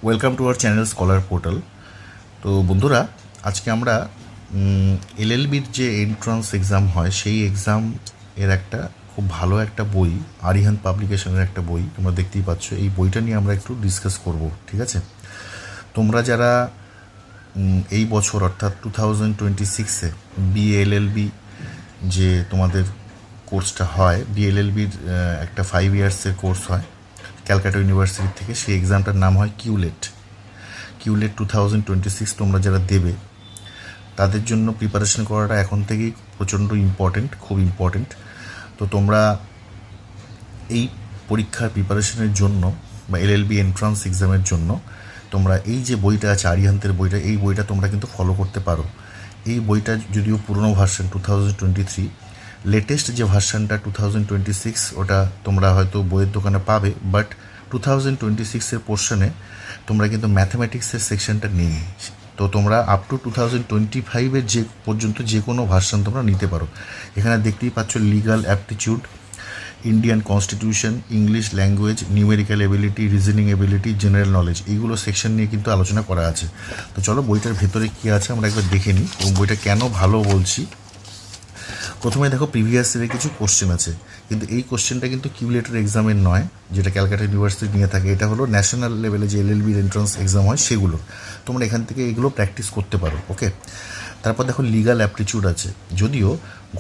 Welcome to our channel scholar portal. তো বন্ধুরা, আজকে আমরা এলএলবির যে এন্ট্রান্স এক্সাম হয় সেই এক্সাম এর একটা খুব ভালো একটা বই, আরিহান্ত পাবলিকেশনের একটা বই তোমরা দেখতেই পাচ্ছ। এই বইটা নিয়ে আমরা একটু ডিসকাস করব, ঠিক আছে? তোমরা যারা এই বছর অর্থাৎ 2026-এ বিএলএলবি যে তোমাদের কোর্সটা হয়, বিএলএলবির একটা 5 ইয়ার্সের কোর্স হয় ক্যালকাটা ইউনিভার্সিটি থেকে, সেই এক্সামটার নাম হয় কিউলেট 2026। তোমরা যারা দেবে তাদের জন্য প্রিপারেশন করাটা এখন থেকেই প্রচণ্ড ইম্পর্টেন্ট, খুব ইম্পর্টেন্ট। তো তোমরা এই পরীক্ষার প্রিপারেশনের জন্য বা এলএলবি এন্ট্রান্স এক্সামের জন্য তোমরা এই যে বইটা আছে আরিহান্তের বইটা, এই বইটা তোমরা কিন্তু ফলো করতে পারো। এই বইটা যদিও পুরনো ভার্সন 2023, লেটেস্ট যে ভার্সানটা 2026 ওটা তোমরা হয়তো বইয়ের দোকানে পাবে, বাট 2026-এর পোর্শনে তোমরা কিন্তু ম্যাথামেটিক্সের সেকশনটা নেই। তো তোমরা আপ টু 2025-এর যে পর্যন্ত যে কোনো ভার্সান তোমরা নিতে পারো। এখানে দেখতেই পাচ্ছ legal aptitude, Indian constitution, English language, numerical ability, reasoning ability, general knowledge, এইগুলো সেকশন নিয়ে কিন্তু আলোচনা করা আছে। তো চলো বইটার ভেতরে কী আছে আমরা একবার দেখে নিই এবং বইটা কেন ভালো বলছি। প্রথমে দেখো প্রিভিয়াস ইয়ারের কিছু কোশ্চেন আছে, কিন্তু এই কোশ্চেনটা কিন্তু কিউলেটের এক্সামের নয়, যেটা ক্যালকাটা ইউনিভার্সিটি নিয়ে থাকে। এটা হলো ন্যাশনাল লেভেলে যে এলএলবির এন্ট্রান্স এক্সাম হয় সেগুলো। তোমরা এখান থেকে এগুলো প্র্যাকটিস করতে পারো, ওকে? তারপর দেখো লিগাল অ্যাপটিটিউড আছে। যদিও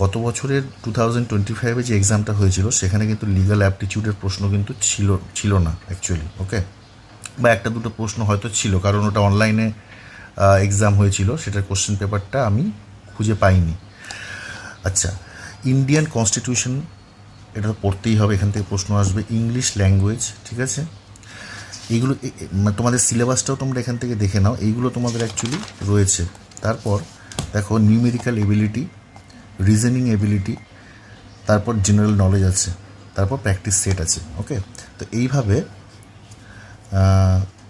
গত বছরের 2025-এ যে এক্সামটা হয়েছিল সেখানে কিন্তু লিগাল অ্যাপটিটিউডের প্রশ্ন কিন্তু ছিল না অ্যাকচুয়ালি, ওকে? বা একটা দুটো প্রশ্ন হয়তো ছিল, কারণ ওটা অনলাইনে এক্সাম হয়েছিল, সেটার কোশ্চেন পেপারটা আমি খুঁজে পাইনি। আচ্ছা, ইন্ডিয়ান কনস্টিটিউশন এটা তো পড়তেই হবে, এখান থেকে প্রশ্ন আসবে। ইংলিশ ল্যাঙ্গুয়েজ, ঠিক আছে? এইগুলো তোমাদের সিলেবাসটাও তোমরা এখান থেকে দেখে নাও, এইগুলো তোমাদের অ্যাকচুয়ালি রয়েছে। তারপর দেখো নিউমেরিক্যাল এবিলিটি, রিজনিং এবিলিটি, তারপর জেনারেল নলেজ আছে, তারপর প্র্যাকটিস সেট আছে, ওকে? তো এইভাবে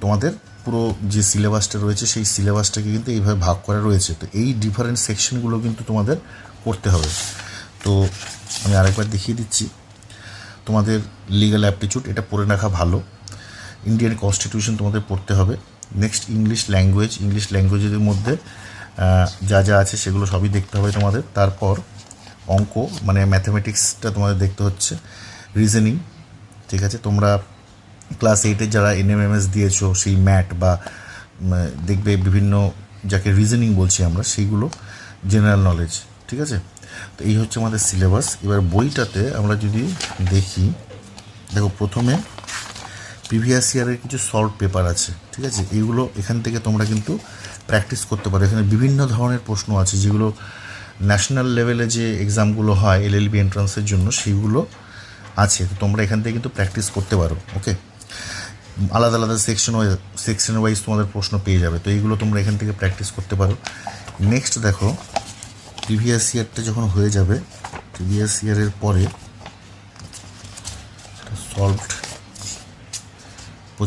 তোমাদের পুরো যে সিলেবাসটা রয়েছে সেই সিলেবাসটাকে কিন্তু এইভাবে ভাগ করা রয়েছে। তো এই ডিফারেন্ট সেকশনগুলো কিন্তু তোমাদের করতে হবে। তো আমি আরেকবার দেখিয়ে দিচ্ছি। তোমাদের লিগাল অ্যাপটিটিউড এটা পড়ে রাখা ভালো। ইন্ডিয়ান কনস্টিটিউশন তোমাদের পড়তে হবে। নেক্সট ইংলিশ ল্যাঙ্গুয়েজ, ইংলিশ ল্যাঙ্গুয়েজের মধ্যে যা যা আছে সেগুলো সবই দেখতে হবে তোমাদের। তারপর অঙ্ক মানে ম্যাথামেটিক্সটা তোমাদের দেখতে হচ্ছে। রিজনিং, ঠিক আছে? তোমরা ক্লাস 8-এর যারা এনএমএমএস দিয়েছো সেই ম্যাট বা দেখবে বিভিন্ন যাকে রিজনিং বলছি আমরা, সেইগুলো। জেনারেল নলেজ, ঠিক আছে? তো এই হচ্ছে আমাদের সিলেবাস। এবার বইটাতে আমরা যদি দেখি, দেখো প্রথমে প্রিভিয়াস ইয়ারের কিছু সলভ পেপার আছে, ঠিক আছে? এইগুলো এখান থেকে তোমরা কিন্তু প্র্যাকটিস করতে পারো। এখানে বিভিন্ন ধরনের প্রশ্ন আছে যেগুলো ন্যাশনাল লেভেলে যে এক্সামগুলো হয় এলএলবি এন্ট্রান্সের জন্য সেইগুলো আছে। তো তোমরা এখান থেকে কিন্তু প্র্যাকটিস করতে পারো, ওকে? আলাদা আলাদা সেকশন ওয়াইজ তোমাদের প্রশ্ন পেয়ে যাবে। তো এইগুলো তোমরা এখান থেকে প্র্যাকটিস করতে পারো। নেক্সট দেখো, প্রিভিয়াস ইয়ারটা যখন হয়ে যাবে, প্রিভিয়াস ইয়ারের পরে সলভড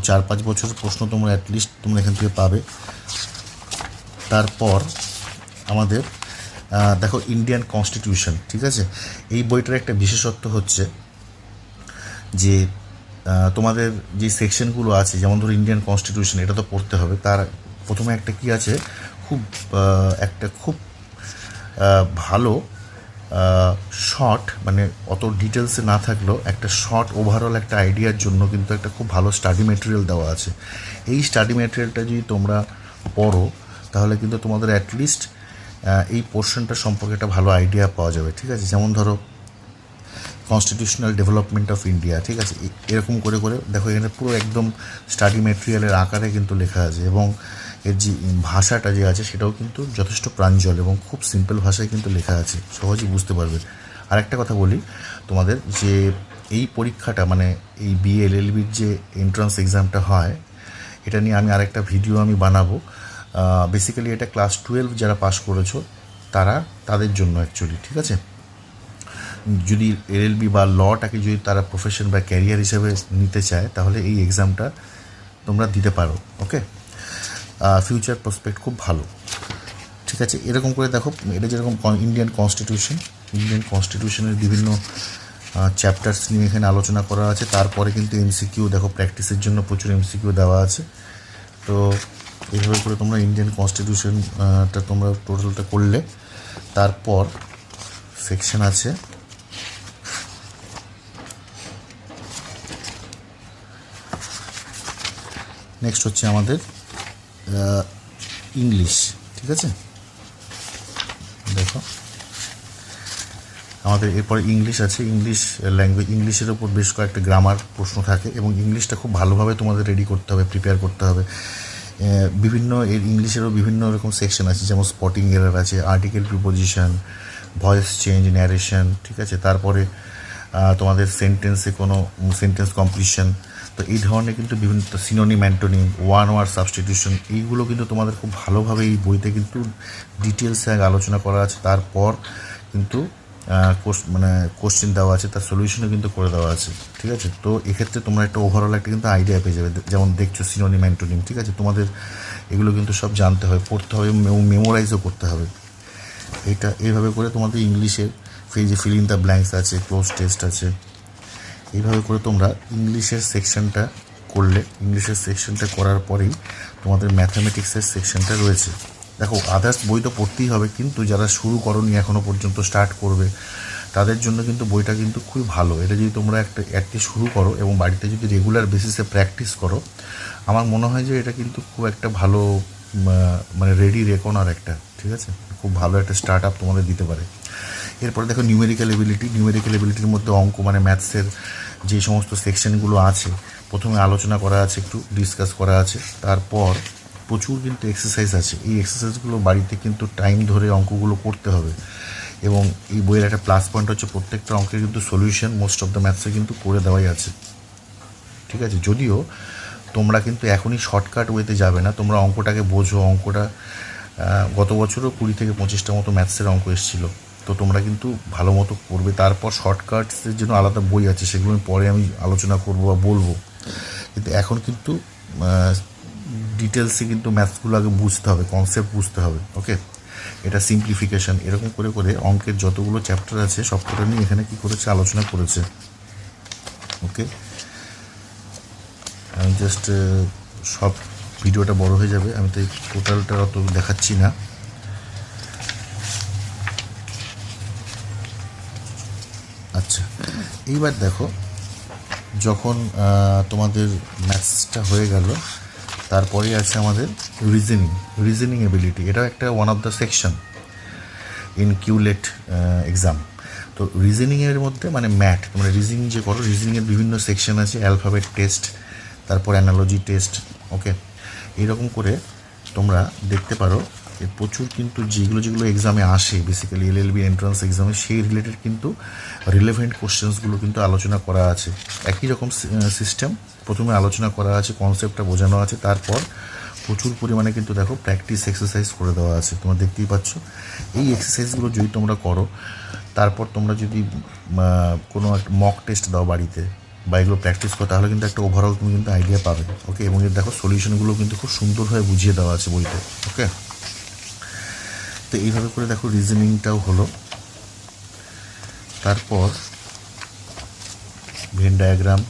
4-5 বছরের প্রশ্ন তোমরা অ্যাটলিস্ট তোমরা এখান থেকে পাবে। তারপর আমাদের দেখো ইন্ডিয়ান কনস্টিটিউশন, ঠিক আছে? এই বইটার একটা বিশেষত্ব হচ্ছে যে তোমাদের যে সেকশনগুলো আছে, যেমন ধরো ইন্ডিয়ান কনস্টিটিউশন, এটা তো পড়তে হবে। তার প্রথমে একটা কি আছে, খুব ভালো শর্ট, মানে অত ডিটেলসে না থাকলেও একটা শর্ট ওভারঅল একটা আইডিয়ার জন্য কিন্তু একটা খুব ভালো স্টাডি ম্যাটেরিয়াল দেওয়া আছে। এই স্টাডি ম্যাটেরিয়ালটা যদি তোমরা পড়ো তাহলে কিন্তু তোমাদের অ্যাটলিস্ট এই পোর্শনটা সম্পর্কে একটা ভালো আইডিয়া পাওয়া যাবে, ঠিক আছে? যেমন ধরো কনস্টিটিউশনাল ডেভেলপমেন্ট অফ ইন্ডিয়া, ঠিক আছে? এরকম করে করে দেখো এখানে পুরো একদম স্টাডি ম্যাটেরিয়ালের আকারে কিন্তু লেখা আছে, এবং এর যে ভাষাটা যে আছে সেটাও কিন্তু যথেষ্ট প্রাঞ্জল এবং খুব সিম্পল ভাষায় কিন্তু লেখা আছে, সহজেই বুঝতে পারবে। আর একটা কথা বলি তোমাদের, যে এই পরীক্ষাটা মানে এই বিএলএলবির যে এন্ট্রান্স এক্সামটা হয়, এটা নিয়ে আমি আরেকটা ভিডিও বানাবো। বেসিক্যালি এটা ক্লাস 12 যারা পাস করেছো তাদের জন্য অ্যাকচুয়ালি, ঠিক আছে? যদি এলএলবি বা লটাকে যদি তারা প্রফেশন বা ক্যারিয়ার হিসেবে নিতে চায় তাহলে এই এক্সামটা তোমরা দিতে পারো, ওকে? ফিউচার প্রসপেক্ট খুব ভালো, ঠিক আছে? এরকম করে দেখো, এটা যেরকম ইন্ডিয়ান কনস্টিটিউশনের বিভিন্ন চ্যাপ্টার্স নিয়ে এখানে আলোচনা করা আছে। তারপরে কিন্তু এমসিকিউ দেখো, প্র্যাকটিসের জন্য প্রচুর এমসিকিউ দেওয়া আছে। তো এইভাবে করে তোমরা ইন্ডিয়ান কনস্টিটিউশনটা তোমরা টোটালটা করলে, তারপর সেকশন আছে নেক্সট হচ্ছে আমাদের ইংলিশ। ঠিক আছে, দেখো আমাদের এরপরে ইংলিশ আছে। ইংলিশ ল্যাঙ্গুয়েজ, ইংলিশের ওপর বেশ কয়েকটা গ্রামার প্রশ্ন থাকে এবং ইংলিশটা খুব ভালোভাবে তোমাদের রেডি করতে হবে, প্রিপেয়ার করতে হবে। বিভিন্ন এর ইংলিশেরও বিভিন্ন রকম সেকশন আছে, যেমন স্পটিং এরার আছে, article preposition, voice change, narration. ঠিক আছে, তারপরে তোমাদের সেন্টেন্সে কোনো সেন্টেন্স কমপ্লিশন। তো এই ধরনের কিন্তু বিভিন্ন synonym, antonym, one word substitution, এইগুলো কিন্তু তোমাদের খুব ভালোভাবে এই বইতে কিন্তু ডিটেলসে আগে আলোচনা করা আছে। তারপর কিন্তু কোশ্চেন দেওয়া আছে, তার সলিউশনও কিন্তু করে দেওয়া আছে। ঠিক আছে, তো এক্ষেত্রে তোমরা একটা ওভারঅল একটা কিন্তু আইডিয়া পেয়ে যাবে। যেমন দেখছো সিনোনিম, অ্যান্টোনিম। ঠিক আছে, তোমাদের এগুলো কিন্তু সব জানতে হবে, পড়তে হবে, মেমোরাইজও করতে হবে। এটা এইভাবে করে তোমাদের ইংলিশের যে ফিল ইন দ্য ব্ল্যাঙ্কস আছে, ক্লোজ টেস্ট আছে, এইভাবে করে তোমরা ইংলিশের সেকশনটা করলে, ইংলিশের সেকশনটা করার পরেই তোমাদের ম্যাথামেটিক্সের সেকশনটা রয়েছে। দেখো আদার্স বই তো পড়তেই হবে, কিন্তু যারা শুরু করোনি এখনও পর্যন্ত, স্টার্ট করবে, তাদের জন্য কিন্তু বইটা কিন্তু খুবই ভালো। এটা যদি তোমরা একটা শুরু করো এবং বাড়িতে যদি রেগুলার বেসিসে প্র্যাকটিস করো, আমার মনে হয় যে এটা কিন্তু খুব একটা ভালো মানে রেডি রেকনার একটা, ঠিক আছে, খুব ভালো একটা স্টার্ট আপ তোমাদের দিতে পারে। এরপরে দেখো নিউমেরিক্যাল এবিলিটি। নিউমেরিক্যাল এবিলিটির মধ্যে অঙ্ক মানে ম্যাথসের যে সমস্ত সেকশনগুলো আছে, প্রথমে আলোচনা করা আছে, একটু ডিসকাস করা আছে, তারপর প্রচুর কিন্তু এক্সারসাইজ আছে। এই এক্সারসাইজগুলো বাড়িতে কিন্তু টাইম ধরে অঙ্কগুলো করতে হবে। এবং এই বইয়ের একটা প্লাস পয়েন্ট হচ্ছে প্রত্যেকটা অঙ্কের কিন্তু সলিউশন মোস্ট অফ দ্য ম্যাথসে কিন্তু করে দেওয়াই আছে। ঠিক আছে, যদিও তোমরা কিন্তু এখনই শর্টকাট ওয়েতে যাবে না, তোমরা অঙ্কটাকে বোঝো। অঙ্কটা গত বছরও 20 থেকে 25টা মতো ম্যাথসের অঙ্ক এসেছিলো, তো তোমরা কিন্তু ভালো মতো করবে। তারপর শর্টকাটসের জন্য আলাদা বই আছে, সেগুলো পরে আমি আলোচনা করবো বা বলবো। কিন্তু এখন কিন্তু ডিটেলসে কিন্তু ম্যাথসগুলো আগে বুঝতে হবে, কনসেপ্ট বুঝতে হবে। ওকে, এটা সিম্পলিফিকেশান, এরকম করে করে অঙ্কের যতগুলো চ্যাপ্টার আছে সবকটা নিয়ে এখানে কী করেছে, আলোচনা করেছে। ওকে, আমি জাস্ট সব ভিডিওটা বড় হয়ে যাবে, আমি তো এই টোটালটা অত দেখাচ্ছি না। আচ্ছা, এইবার দেখো, যখন তোমাদের ম্যাথসটা হয়ে গেল, তারপরে আছে আমাদের রিজনিং এবিলিটি। এটাও একটা one of the section in কিউলেট exam. তো রিজনিংয়ের মধ্যে মানে ম্যাথ, তোমরা রিজনিং যে করো, রিজনিংয়ের বিভিন্ন সেকশন আছে, অ্যালফাবেট টেস্ট, তারপর অ্যানালজি টেস্ট। ওকে, এইরকম করে তোমরা দেখতে পারো প্রচুর কিন্তু যেগুলো এক্সামে আসে, বেসিক্যালি এলএলবি এন্ট্রান্স এক্সামে, সেই রিলেটেড কিন্তু রিলেভেন্ট কোশ্চেন্সগুলো কিন্তু আলোচনা করা আছে। একই রকম সিস্টেম, প্রথমে আলোচনা করা আছে, কনসেপ্টটা বোঝানো আছে, তারপর প্রচুর পরিমাণে কিন্তু দেখো প্র্যাকটিস এক্সারসাইজ করে দেওয়া আছে, তোমরা দেখতেই পাচ্ছ। এই এক্সারসাইজগুলো যদি তোমরা করো, তারপর তোমরা যদি কোনো একটা মক টেস্ট দাও বাড়িতে বা এগুলো প্র্যাকটিস করো, তাহলে কিন্তু একটা ওভারঅল তুমি কিন্তু আইডিয়া পাবে। ওকে, এবং এর দেখো সলিউশনগুলো কিন্তু খুব সুন্দরভাবে বুঝিয়ে দেওয়া আছে বইতে। ওকে, তো এইভাবে করে দেখো রিজনিংটাও হলো। তারপর ভেন ডায়াগ্রাম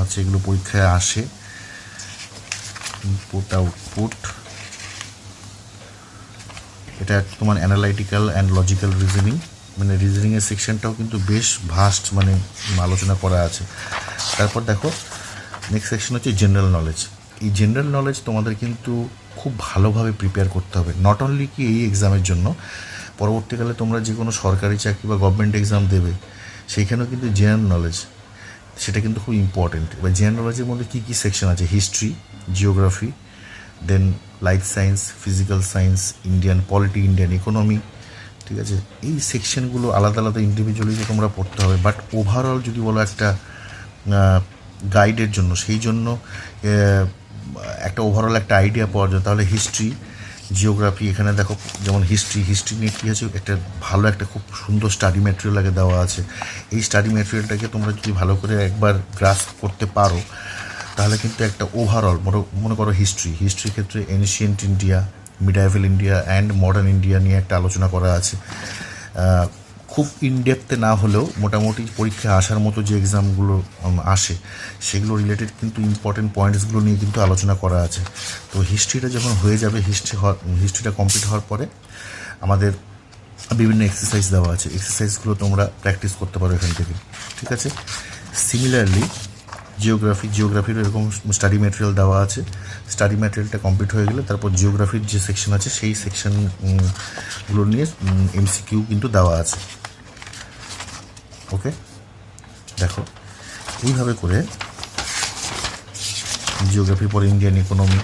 আছে, এগুলো পরীক্ষায় আসে, ইনপুট আউটপুট। এটা তোমার অ্যানালাইটিক্যাল অ্যান্ড লজিক্যাল রিজনিং, মানে রিজনিংয়ের সেকশনটাও কিন্তু বেশ ভাস্ট, মানে আলোচনা করা আছে। তারপর দেখো নেক্সট সেকশন হচ্ছে জেনারেল নলেজ। এই জেনারেল নলেজ তোমাদের কিন্তু খুব ভালোভাবে প্রিপেয়ার করতে হবে, নট অনলি কি এই এক্সামের জন্য, পরবর্তীকালে তোমরা যে কোনো সরকারি চাকরি বা গভর্নমেন্ট এক্সাম দেবে, সেইখানেও কিন্তু জেনারেল নলেজ সেটা কিন্তু খুব ইম্পর্টেন্ট। এবার জেনারেল নলেজের মধ্যে কী কী সেকশন আছে, history, geography, then life science, physical science, Indian polity, Indian economy. ঠিক আছে, এই সেকশনগুলো আলাদা আলাদা ইন্ডিভিজুয়ালি তোমরা পড়তে হবে, বাট ওভারঅল যদি বলো একটা গাইডের জন্য, সেই জন্য একটা ওভারঅল একটা আইডিয়া পাওয়ার জন্য, তাহলে হিস্ট্রি, জিওগ্রাফি, এখানে দেখো যেমন হিস্ট্রি নিয়ে কী আছে, একটা ভালো একটা খুব সুন্দর স্টাডি ম্যাটেরিয়াল আগে দেওয়া আছে। এই স্টাডি ম্যাটেরিয়ালটাকে তোমরা যদি ভালো করে একবার গ্রাস্প করতে পারো, তাহলে কিন্তু একটা ওভারঅল মনে করো হিস্ট্রির ক্ষেত্রে ancient India, medieval India and modern India নিয়ে একটা আলোচনা করা আছে। খুব ইনডেপথে না হলেও মোটামুটি পরীক্ষায় আসার মতো যে এক্সামগুলো আসে সেগুলো রিলেটেড কিন্তু ইম্পর্টেন্ট পয়েন্টসগুলো নিয়ে কিন্তু আলোচনা করা আছে। তো হিস্ট্রিটা যখন হয়ে যাবে, হিস্ট্রিটা কমপ্লিট হওয়ার পরে আমাদের বিভিন্ন এক্সারসাইজ দেওয়া আছে, এক্সারসাইজগুলো তোমরা প্র্যাকটিস করতে পারো এখান থেকে, ঠিক আছে। সিমিলারলি জিওগ্রাফিরও এরকম স্টাডি ম্যাটেরিয়াল দেওয়া আছে। স্টাডি ম্যাটেরিয়ালটা কমপ্লিট হয়ে গেলে তারপর জিওগ্রাফির যে সেকশন আছে সেই সেকশনগুলো নিয়ে এমসিকিউ কিন্তু দেওয়া আছে। ওকে, দেখো এইভাবে করে জিওগ্রাফির পর ইন্ডিয়ান ইকোনমি,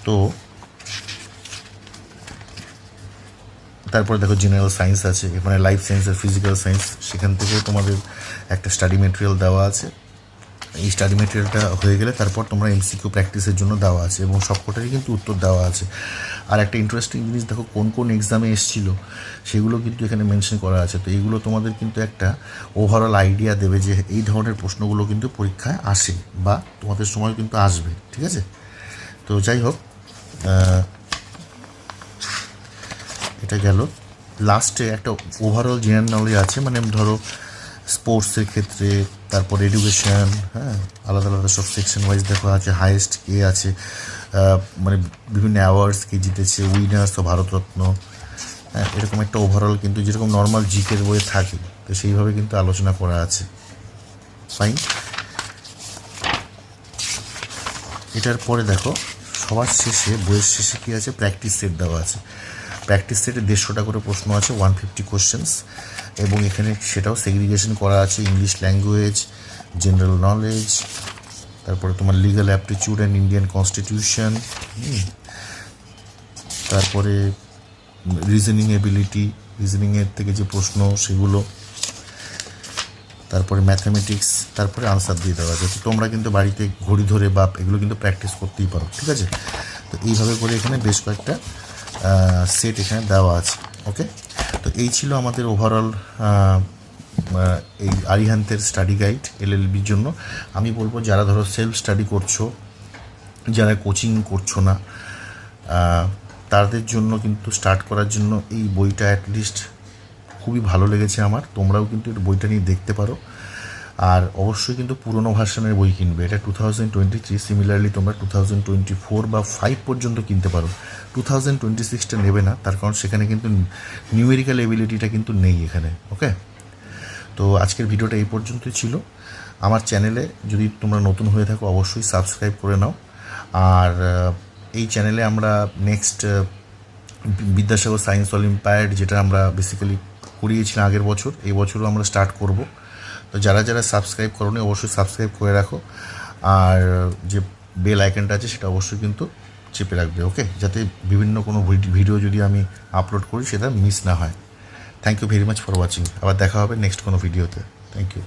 তো তারপরে দেখো জেনারেল সায়েন্স আছে, মানে লাইফ সায়েন্স আর ফিজিক্যাল সায়েন্স, সেখান থেকেও তোমাদের একটা স্টাডি মেটেরিয়াল দেওয়া আছে। এই স্টাডি মেটেরিয়ালটা হয়ে গেলে তারপর তোমরা এমসিকিউ প্র্যাকটিসের জন্য দেওয়া আছে এবং সবকটারই কিন্তু উত্তর দেওয়া আছে। আর একটা ইন্টারেস্টিং জিনিস দেখো, কোন কোন এক্সামে এসেছিল সেগুলো কিন্তু এখানে মেনশন করা আছে। তো এইগুলো তোমাদের কিন্তু একটা ওভারঅল আইডিয়া দেবে যে এই ধরনের প্রশ্নগুলো কিন্তু পরীক্ষায় আসে বা তোমাদের সময় কিন্তু আসবে, ঠিক আছে। তো যাই হোক, এটা গেল। লাস্টে একটা ওভারঅল জেনারেল নলেজ আছে, মানে ধরো স্পোর্টসের ক্ষেত্রে, তারপর এডুকেশান, হ্যাঁ, আলাদা আলাদা সব সেকশন ওয়াইজ দেখা আছে। হাইয়েস্ট কে আছে, মানে বিভিন্ন অ্যাওয়ার্ডস কে জিতেছে, উইনার্স ও ভারতরত্ন, হ্যাঁ, এরকম একটা ওভারঅল কিন্তু যেরকম নর্মাল জিকের বইয়ে থাকে, তো সেইভাবে কিন্তু আলোচনা করা আছে। ফাইন। এটার পরে দেখো সবার শেষে, বইয়ের শেষে কী আছে, প্র্যাকটিস সেট দেওয়া আছে। প্র্যাকটিস সেটে 150টা করে প্রশ্ন আছে, 150 কোশ্চেন্স, এবং এখানে সেটাও সেগ্রিগেশন করা আছে, ইংলিশ ল্যাঙ্গুয়েজ, জেনারেল নলেজ, তারপরে তোমার legal aptitude and Indian constitution, তারপরে রিজনিং এবিলিটি, রিজনিংয়ের থেকে যে প্রশ্ন সেগুলো, তারপরে ম্যাথামেটিক্স, তারপরে আনসার দিয়ে দেওয়া আছে। তো তোমরা কিন্তু বাড়িতে ঘড়ি ধরে বা এগুলো কিন্তু প্র্যাকটিস করতেই পারো, ঠিক আছে। তো এইভাবে করে এখানে বেশ কয়েকটা সেট এখানে দেওয়া আছে। ওকে, তো এই ছিল আমাদের ওভারঅল এই আরিহান্তের স্টাডি গাইড এলএলবির জন্য। আমি বলবো যারা ধরো সেলফ স্টাডি করছো, যারা কোচিং করছো না, তাদের জন্য কিন্তু স্টার্ট করার জন্য এই বইটা অ্যাটলিস্ট খুবই ভালো লেগেছে আমার। তোমরাও কিন্তু বইটা নিয়ে দেখতে পারো। আর অবশ্যই কিন্তু পুরনো ভার্সনের বই কিনবে। এটা 2023, সিমিলারলি তোমরা 2024 বা 5 পর্যন্ত কিনতে পারো। 2026টা নেবে না, তার কারণ সেখানে কিন্তু নিউমেরিক্যাল এবিলিটিটা কিন্তু নেই এখানে। ওকে, তো আজকের ভিডিওটা এই পর্যন্তই ছিল। আমার চ্যানেলে যদি তোমরা নতুন হয়ে থাকো অবশ্যই সাবস্ক্রাইব করে নাও। আর এই চ্যানেলে আমরা নেক্সট বিদ্যাসাগর সায়েন্স অলিম্পিয়াড, যেটা আমরা বেসিক্যালি করিয়েছিলাম আগের বছর, এই বছরও আমরা স্টার্ট করব। তো যারা যারা সাবস্ক্রাইব করোনি অবশ্যই সাবস্ক্রাইব করে রাখো, আর যে বেল আইকনটা আছে সেটা অবশ্যই কিন্তু চেপে রাখবে। ওকে, যাতে বিভিন্ন কোনো ভিডিও যদি আমি আপলোড করি সেটা মিস না হয়। Thank you very much for watching. আবার দেখা হবে নেক্সট কোনো ভিডিওতে। Thank you.